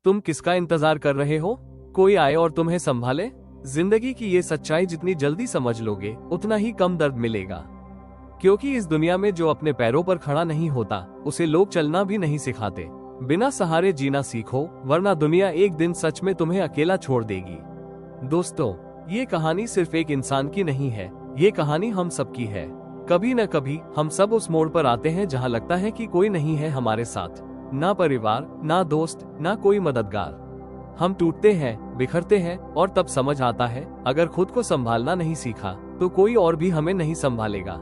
तुम किसका इंतजार कर रहे हो? कोई आए और तुम्हें संभाले? जिंदगी की ये सच्चाई जितनी जल्दी समझ लोगे उतना ही कम दर्द मिलेगा, क्योंकि इस दुनिया में जो अपने पैरों पर खड़ा नहीं होता उसे लोग चलना भी नहीं सिखाते। बिना सहारे जीना सीखो, वरना दुनिया एक दिन सच में तुम्हें अकेला छोड़ देगी। दोस्तों, ये कहानी सिर्फ एक इंसान की नहीं है, ये कहानी हम सबकी है। कभी न कभी हम सब उस मोड़ पर आते हैं जहाँ लगता है कि कोई नहीं है हमारे साथ, ना परिवार, ना दोस्त, ना कोई मददगार। हम टूटते हैं, बिखरते हैं और तब समझ आता है अगर खुद को संभालना नहीं सीखा तो कोई और भी हमें नहीं संभालेगा।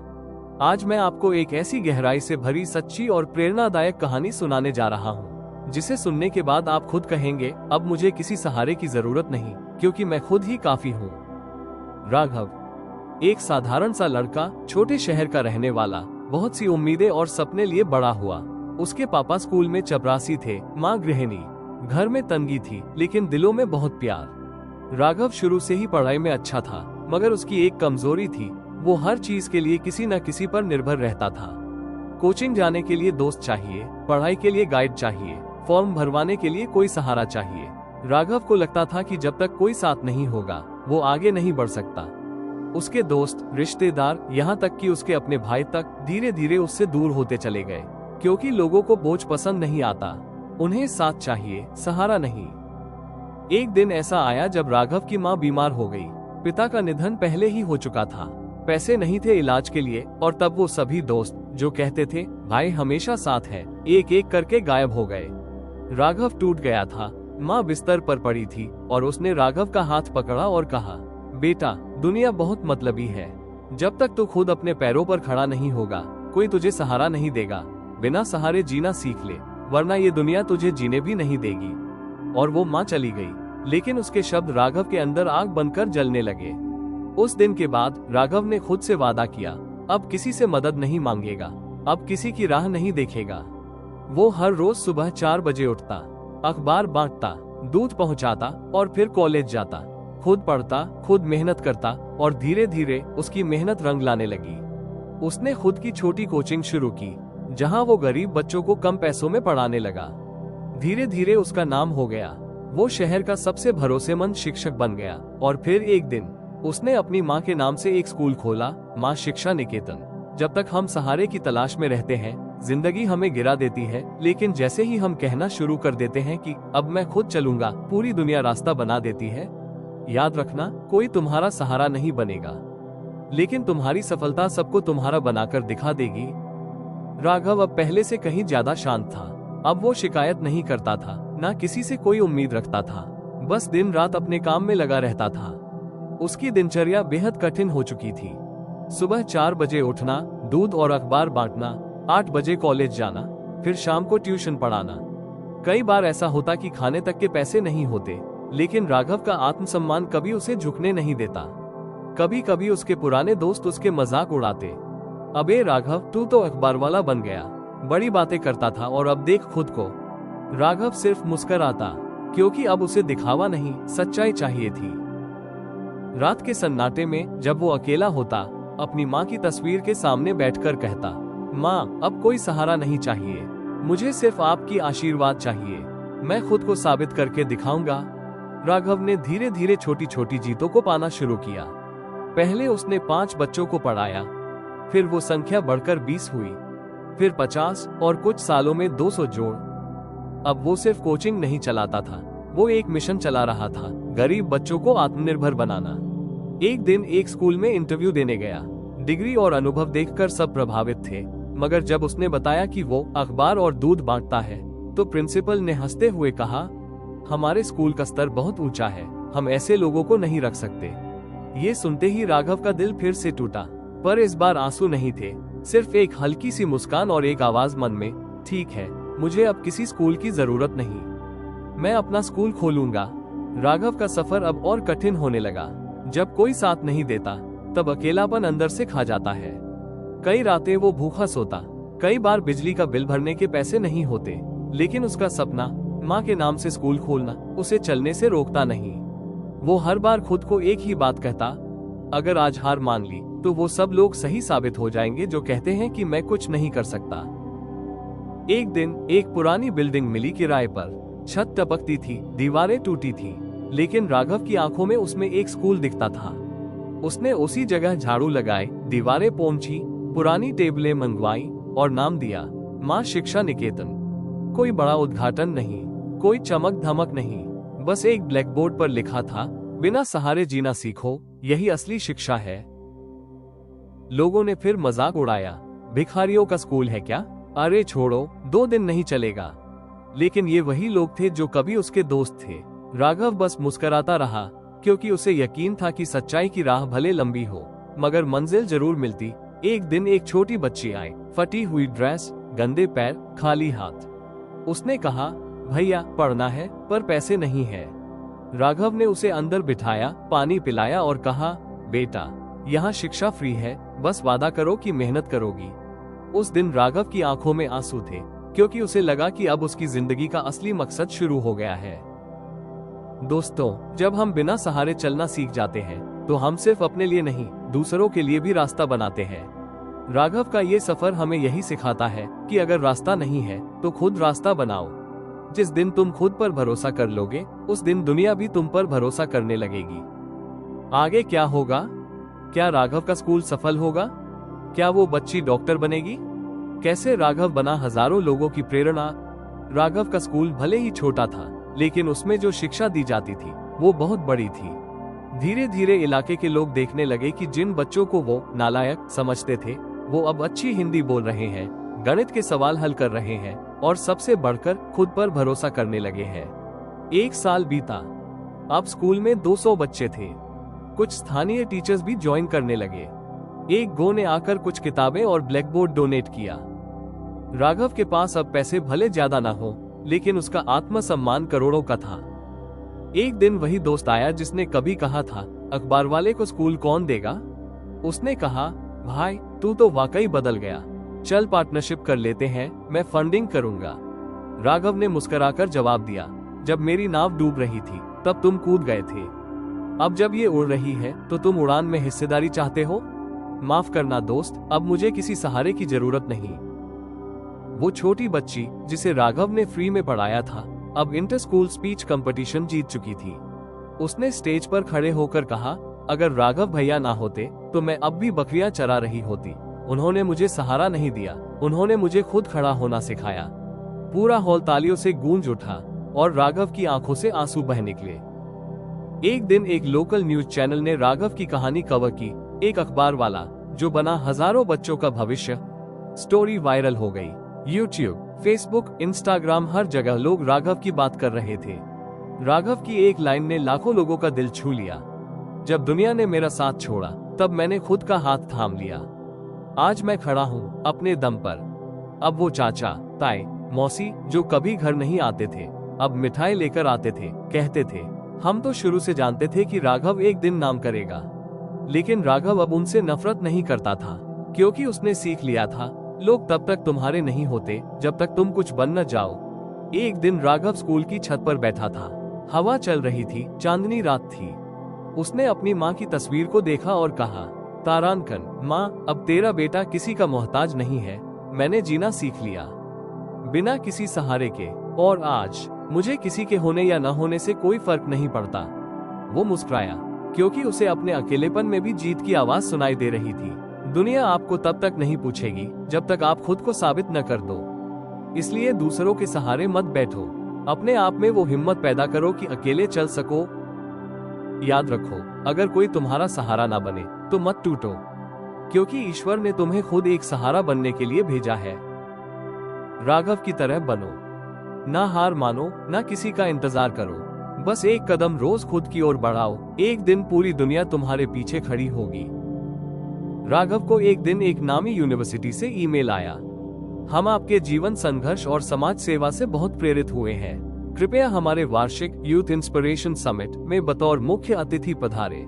आज मैं आपको एक ऐसी गहराई से भरी, सच्ची और प्रेरणादायक कहानी सुनाने जा रहा हूँ जिसे सुनने के बाद आप खुद कहेंगे अब मुझे किसी सहारे की जरूरत नहीं, क्योंकि मैं खुद ही काफी हूँ। राघव एक साधारण सा लड़का, छोटे शहर का रहने वाला, बहुत सी उम्मीदें और सपने लिए बड़ा हुआ। उसके पापा स्कूल में चपरासी थे, माँ गृहिणी। घर में तंगी थी लेकिन दिलों में बहुत प्यार। राघव शुरू से ही पढ़ाई में अच्छा था, मगर उसकी एक कमजोरी थी, वो हर चीज के लिए किसी न किसी पर निर्भर रहता था। कोचिंग जाने के लिए दोस्त चाहिए, पढ़ाई के लिए गाइड चाहिए, फॉर्म भरवाने के लिए कोई सहारा चाहिए। राघव को लगता था कि जब तक कोई साथ नहीं होगा वो आगे नहीं बढ़ सकता। उसके दोस्त, रिश्तेदार, यहाँ तक कि उसके अपने भाई तक धीरे धीरे उससे दूर होते चले गए, क्योंकि लोगों को बोझ पसंद नहीं आता, उन्हें साथ चाहिए, सहारा नहीं। एक दिन ऐसा आया जब राघव की माँ बीमार हो गई। पिता का निधन पहले ही हो चुका था, पैसे नहीं थे इलाज के लिए, और तब वो सभी दोस्त जो कहते थे भाई हमेशा साथ है, एक एक करके गायब हो गए। राघव टूट गया था। माँ बिस्तर पर पड़ी थी और उसने राघव का हाथ पकड़ा और कहा, बेटा, दुनिया बहुत मतलबी है। जब तक तू खुद अपने पैरों पर खड़ा नहीं होगा कोई तुझे सहारा नहीं देगा। बिना सहारे जीना सीख ले, वरना ये दुनिया तुझे जीने भी नहीं देगी। और वो माँ चली गई, लेकिन उसके शब्द राघव के अंदर आग बनकर जलने लगे। उस दिन के बाद राघव ने खुद से वादा किया, अब किसी से मदद नहीं मांगेगा, अब किसी की राह नहीं देखेगा। वो हर रोज सुबह 4 बजे उठता, अखबार बांटता, दूध पहुंचाता और फिर कॉलेज जाता। खुद पढ़ता, खुद मेहनत करता और धीरे धीरे उसकी मेहनत रंग लाने लगी। उसने खुद की छोटी कोचिंग शुरू की, जहां वो गरीब बच्चों को कम पैसों में पढ़ाने लगा। धीरे धीरे उसका नाम हो गया, वो शहर का सबसे भरोसेमंद शिक्षक बन गया। और फिर एक दिन उसने अपनी माँ के नाम से एक स्कूल खोला, माँ शिक्षा निकेतन। जब तक हम सहारे की तलाश में रहते हैं जिंदगी हमें गिरा देती है, लेकिन जैसे ही हम कहना शुरू कर देते हैं कि अब मैं खुद चलूंगा, पूरी दुनिया रास्ता बना देती है। याद रखना, कोई तुम्हारा सहारा नहीं बनेगा, लेकिन तुम्हारी सफलता सबको तुम्हारा बनाकर दिखा देगी। राघव अब पहले से कहीं ज्यादा शांत था। अब वो शिकायत नहीं करता था, ना किसी से कोई उम्मीद रखता था, बस दिन रात अपने काम में लगा रहता था। उसकी दिनचर्या बेहद कठिन हो चुकी थी। सुबह 4 बजे उठना, दूध और अखबार बांटना, 8 बजे कॉलेज जाना, फिर शाम को ट्यूशन पढ़ाना। कई बार ऐसा होता कि खाने तक के पैसे नहीं होते, लेकिन राघव का आत्मसम्मान कभी उसे झुकने नहीं देता। कभी कभी उसके पुराने दोस्त उसके मजाक उड़ाते, अबे राघव, तू तो अखबार वाला बन गया, बड़ी बातें करता था और अब देख खुद को। राघव सिर्फ मुस्कुराता, क्योंकि अब उसे दिखावा नहीं, सच्चाई चाहिए थी। रात के सन्नाटे में जब वो अकेला होता, अपनी माँ की तस्वीर के सामने बैठकर कहता, माँ, अब कोई सहारा नहीं चाहिए, मुझे सिर्फ आपकी आशीर्वाद चाहिए, मैं खुद को साबित करके दिखाऊंगा। राघव ने धीरे धीरे छोटी छोटी जीतों को पाना शुरू किया। पहले उसने 5 बच्चों को पढ़ाया, फिर वो संख्या बढ़कर 20 हुई, फिर 50 और कुछ सालों में 200 जोड़। अब वो सिर्फ कोचिंग नहीं चलाता था, वो एक मिशन चला रहा था, गरीब बच्चों को आत्मनिर्भर बनाना। एक दिन एक स्कूल में इंटरव्यू देने गया। डिग्री और अनुभव देखकर सब प्रभावित थे, मगर जब उसने बताया कि वो अखबार और दूध बांटता है तो प्रिंसिपल ने हंसते हुए कहा, हमारे स्कूल का स्तर बहुत ऊंचा है, हम ऐसे लोगों को नहीं रख सकते। ये सुनते ही राघव का दिल फिर से टूटा, पर इस बार आंसू नहीं थे, सिर्फ एक हल्की सी मुस्कान और एक आवाज मन में, ठीक है, मुझे अब किसी स्कूल की जरूरत नहीं, मैं अपना स्कूल खोलूंगा। राघव का सफर अब और कठिन होने लगा। जब कोई साथ नहीं देता तब अकेलापन अंदर से खा जाता है। कई रातें वो भूखा सोता, कई बार बिजली का बिल भरने के पैसे नहीं होते, लेकिन उसका सपना, माँ के नाम से स्कूल खोलना, उसे चलने से रोकता नहीं। वो हर बार खुद को एक ही बात कहता, अगर आज हार मान ली तो वो सब लोग सही साबित हो जाएंगे जो कहते हैं कि मैं कुछ नहीं कर सकता। एक दिन एक पुरानी बिल्डिंग मिली किराए पर। छत टपकती थी, दीवारें टूटी थी, लेकिन राघव की आंखों में उसमें एक स्कूल दिखता था। उसने उसी जगह झाड़ू लगाए, दीवारें पोंछी, पुरानी टेबलें मंगवाई और नाम दिया मां शिक्षा निकेतन। कोई बड़ा उद्घाटन नहीं, कोई चमक धमक नहीं, बस एक ब्लैकबोर्ड पर लिखा था, बिना सहारे जीना सीखो, यही असली शिक्षा है। लोगों ने फिर मजाक उड़ाया, भिखारियों का स्कूल है क्या? अरे छोड़ो, 2 दिन नहीं चलेगा। लेकिन ये वही लोग थे जो कभी उसके दोस्त थे। राघव बस मुस्कुराता रहा, क्योंकि उसे यकीन था कि सच्चाई की राह भले लंबी हो, मगर मंजिल जरूर मिलती। एक दिन एक छोटी बच्ची आई, फटी हुई ड्रेस, गंदे पैर, खाली हाथ। उसने कहा, भैया पढ़ना है पर पैसे नहीं है। राघव ने उसे अंदर बिठाया, पानी पिलाया और कहा, बेटा यहाँ शिक्षा फ्री है, बस वादा करो कि मेहनत करोगी। उस दिन राघव की आंखों में आंसू थे, क्योंकि उसे लगा कि अब उसकी जिंदगी का असली मकसद शुरू हो गया है। दोस्तों, जब हम बिना सहारे चलना सीख जाते हैं तो हम सिर्फ अपने लिए नहीं, दूसरों के लिए भी रास्ता बनाते हैं। राघव का ये सफर हमें यही सिखाता है कि अगर रास्ता नहीं है तो खुद रास्ता बनाओ। जिस दिन तुम खुद पर भरोसा कर लोगे, उस दिन दुनिया भी तुम पर भरोसा करने लगेगी। आगे क्या होगा? क्या राघव का स्कूल सफल होगा? क्या वो बच्ची डॉक्टर बनेगी? कैसे राघव बना हजारों लोगों की प्रेरणा? राघव का स्कूल भले ही छोटा था, लेकिन उसमें जो शिक्षा दी जाती थी वो बहुत बड़ी थी। धीरे धीरे इलाके के लोग देखने लगे कि जिन बच्चों को वो नालायक समझते थे, वो अब अच्छी हिंदी बोल रहे हैं, गणित के सवाल हल कर रहे हैं और सबसे बढ़कर खुद पर भरोसा करने लगे हैं। 1 साल बीता, अब स्कूल में 200 बच्चे थे। कुछ स्थानीय टीचर्स भी ज्वाइन करने लगे। एक गो ने आकर कुछ किताबें और ब्लैकबोर्ड डोनेट किया। राघव के पास अब पैसे भले ज्यादा ना हो, लेकिन उसका आत्मसम्मान करोड़ों का था। एक दिन वही दोस्त आया जिसने कभी कहा था, अखबार वाले को स्कूल कौन देगा? उसने कहा, भाई तू तो वाकई बदल गया, चल पार्टनरशिप कर लेते हैं, मैं फंडिंग करूंगा। राघव ने मुस्कुराकर जवाब दिया, जब मेरी नाव डूब रही थी तब तुम कूद गए थे, अब जब ये उड़ रही है तो तुम उड़ान में हिस्सेदारी चाहते हो? माफ करना दोस्त, अब मुझे किसी सहारे की जरूरत नहीं। वो छोटी बच्ची जिसे राघव ने फ्री में पढ़ाया था, अब इंटर स्कूल स्पीच कंपटीशन जीत चुकी थी। उसने स्टेज पर खड़े होकर कहा, अगर राघव भैया ना होते तो मैं अब भी बकरियां चरा रही होती। उन्होंने मुझे सहारा नहीं दिया, उन्होंने मुझे खुद खड़ा होना सिखाया। पूरा हॉल तालियों से गूंज उठा और राघव की आंखों से आंसू बह निकले। एक दिन एक लोकल न्यूज चैनल ने राघव की कहानी कवर की। एक अखबार वाला जो बना हजारों बच्चों का भविष्य। स्टोरी वायरल हो गई। यूट्यूब, फेसबुक, इंस्टाग्राम, हर जगह लोग राघव की बात कर रहे थे। राघव की एक लाइन ने लाखों लोगों का दिल छू लिया, जब दुनिया ने मेरा साथ छोड़ा तब मैंने खुद का हाथ थाम लिया। आज मैं खड़ा हूँ अपने दम पर। अब वो चाचा, ताई, मौसी जो कभी घर नहीं आते थे, अब मिठाई लेकर आते थे, कहते थे, हम तो शुरू से जानते थे कि राघव एक दिन नाम करेगा। लेकिन राघव अब उनसे नफरत नहीं करता था, क्योंकि उसने सीख लिया था, लोग तब तक तुम्हारे नहीं होते जब तक तुम कुछ बन न जाओ। एक दिन राघव स्कूल की छत पर बैठा था, हवा चल रही थी, चांदनी रात थी। उसने अपनी माँ की तस्वीर को देखा और कहा, तारांकन, माँ अब तेरा बेटा किसी का मोहताज नहीं है, मैंने जीना सीख लिया बिना किसी सहारे के, और आज मुझे किसी के होने या न होने से कोई फर्क नहीं पड़ता। वो मुस्कुराया, क्योंकि उसे अपने अकेलेपन में भी जीत की आवाज सुनाई दे रही थी। दुनिया आपको तब तक नहीं पूछेगी जब तक आप खुद को साबित न कर दो। इसलिए दूसरों के सहारे मत बैठो, अपने आप में वो हिम्मत पैदा करो कि अकेले चल सको। याद रखो, अगर कोई तुम्हारा सहारा ना बने तो मत टूटो, क्योंकि ईश्वर ने तुम्हें खुद एक सहारा बनने के लिए भेजा है। राघव की तरह बनो, ना हार मानो, ना किसी का इंतजार करो, बस एक कदम रोज खुद की ओर बढ़ाओ। एक दिन पूरी दुनिया तुम्हारे पीछे खड़ी होगी। राघव को एक दिन एक नामी यूनिवर्सिटी से ईमेल आया, हम आपके जीवन संघर्ष और समाज सेवा से बहुत प्रेरित हुए हैं, कृपया हमारे वार्षिक यूथ इंस्पिरेशन समिट में बतौर मुख्य अतिथि पधारे।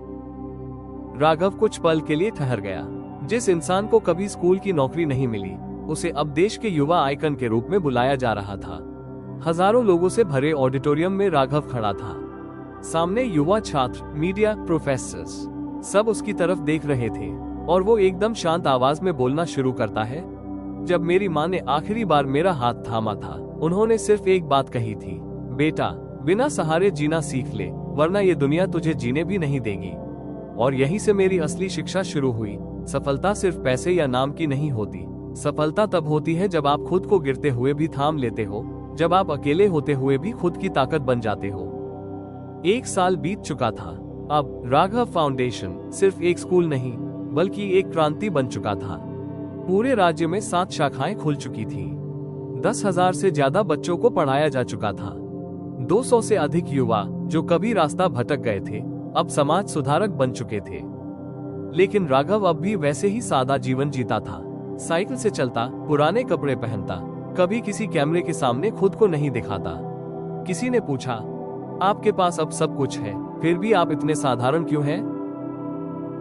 राघव कुछ पल के लिए ठहर गया। जिस इंसान को कभी स्कूल की नौकरी नहीं मिली, उसे अब देश के युवा आइकन के रूप में बुलाया जा रहा था। हजारों लोगों से भरे ऑडिटोरियम में राघव खड़ा था। सामने युवा छात्र, मीडिया, प्रोफेसर्स, सब उसकी तरफ देख रहे थे, और वो एकदम शांत आवाज में बोलना शुरू करता है, जब मेरी माँ ने आखिरी बार मेरा हाथ थामा था, उन्होंने सिर्फ एक बात कही थी, बेटा, बिना सहारे जीना सीख ले, वरना ये दुनिया तुझे जीने भी नहीं देगी। और यहीं से मेरी असली शिक्षा शुरू हुई। सफलता सिर्फ पैसे या नाम की नहीं होती। सफलता तब होती है जब आप खुद को गिरते हुए भी थाम लेते हो, जब आप अकेले होते हुए भी खुद की ताकत बन जाते हो। 1 साल बीत चुका था। अब राघव फाउंडेशन सिर्फ एक स्कूल नहीं, बल्कि एक क्रांति बन चुका था। पूरे राज्य में 7 शाखाएं खुल चुकी थी। 10,000 से ज्यादा बच्चों को पढ़ाया जा चुका था। 200 से अधिक युवा जो कभी रास्ता भटक गए थे, अब समाज सुधारक बन चुके थे। लेकिन राघव अब भी वैसे ही सादा जीवन जीता था। साइकिल से चलता, पुराने कपड़े पहनता, कभी किसी कैमरे के सामने खुद को नहीं दिखाता। किसी ने पूछा, आपके पास अब सब कुछ है, फिर भी आप इतने साधारण क्यों हैं?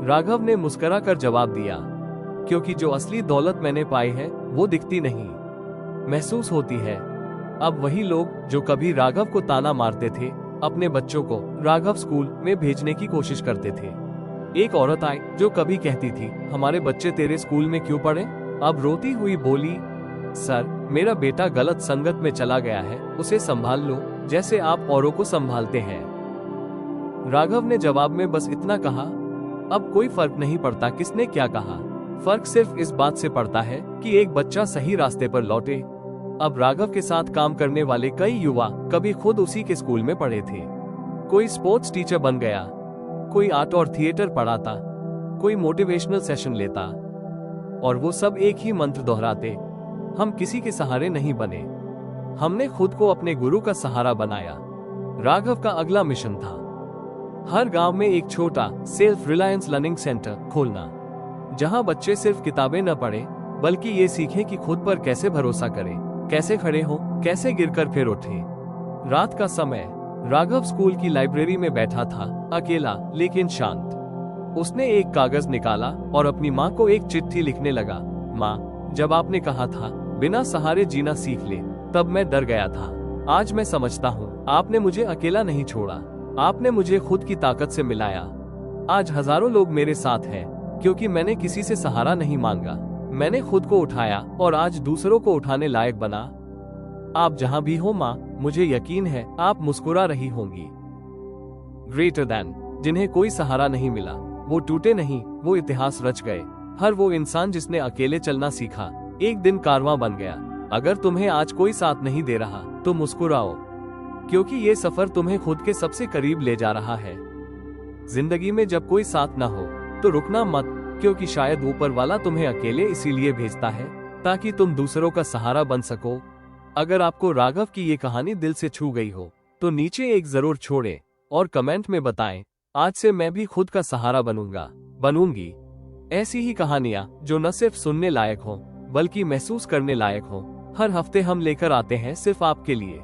राघव ने मुस्कुरा कर जवाब दिया, क्योंकि जो असली दौलत मैंने पाई है वो दिखती नहीं, महसूस होती है। अब वही लोग जो कभी राघव को ताना मारते थे, अपने बच्चों को राघव स्कूल में भेजने की कोशिश करते थे। एक औरत आई जो कभी कहती थी, हमारे बच्चे तेरे स्कूल में क्यों पढ़े? अब रोती हुई बोली, सर, मेरा बेटा गलत संगत में चला गया है, उसे संभाल लो जैसे आप औरों को संभालते हैं। राघव ने जवाब में बस इतना कहा, अब कोई फर्क नहीं पड़ता किसने क्या कहा, फर्क सिर्फ इस बात से पड़ता है कि एक बच्चा सही रास्ते पर लौटे। अब राघव के साथ काम करने वाले कई युवा कभी खुद उसी के स्कूल में पढ़े थे। कोई स्पोर्ट्स टीचर बन गया, कोई आर्ट और थिएटर पढ़ाता, कोई मोटिवेशनल सेशन लेता, और वो सब एक ही मंत्र दोहराते, हम किसी के सहारे नहीं बने, हमने खुद को अपने गुरु का सहारा बनाया। राघव का अगला मिशन था हर गांव में एक छोटा सेल्फ रिलायंस लर्निंग सेंटर खोलना, जहां बच्चे सिर्फ किताबें न पढ़ें, बल्कि ये सीखें कि खुद पर कैसे भरोसा करें, कैसे खड़े हों, कैसे गिरकर फिर उठें। रात का समय, राघव स्कूल की लाइब्रेरी में बैठा था, अकेला लेकिन शांत। उसने एक कागज निकाला और अपनी माँ को एक चिट्ठी लिखने लगा। माँ, जब आपने कहा था बिना सहारे जीना सीख ले, तब मैं डर गया था। आज मैं समझता हूँ, आपने मुझे अकेला नहीं छोड़ा, आपने मुझे खुद की ताकत से मिलाया। आज हजारों लोग मेरे साथ हैं, क्योंकि मैंने किसी से सहारा नहीं मांगा, मैंने खुद को उठाया और आज दूसरों को उठाने लायक बना। आप जहां भी हो माँ, मुझे यकीन है आप मुस्कुरा रही होंगी। ग्रेटर देन, जिन्हें कोई सहारा नहीं मिला, वो टूटे नहीं, वो इतिहास रच गए। हर वो इंसान जिसने अकेले चलना सीखा, एक दिन कारवां बन गया। अगर तुम्हें आज कोई साथ नहीं दे रहा, तो मुस्कुराओ, क्योंकि ये सफर तुम्हें खुद के सबसे करीब ले जा रहा है। जिंदगी में जब कोई साथ ना हो, तो रुकना मत, क्योंकि शायद ऊपर वाला तुम्हें अकेले इसीलिए भेजता है ताकि तुम दूसरों का सहारा बन सको। अगर आपको राघव की ये कहानी दिल से छू गई हो, तो नीचे एक जरूर छोड़ें और कमेंट में बताएं, आज से मैं भी खुद का सहारा बनूंगी। ऐसी ही कहानियां जो न सिर्फ सुनने लायक हो, बल्कि महसूस करने लायक हो, हर हफ्ते हम लेकर आते हैं सिर्फ आपके लिए।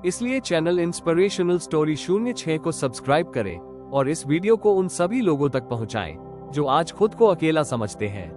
इसलिए चैनल इंस्पिरेशनल स्टोरी 06 को सब्सक्राइब करें और इस वीडियो को उन सभी लोगों तक पहुंचाएं जो आज खुद को अकेला समझते हैं।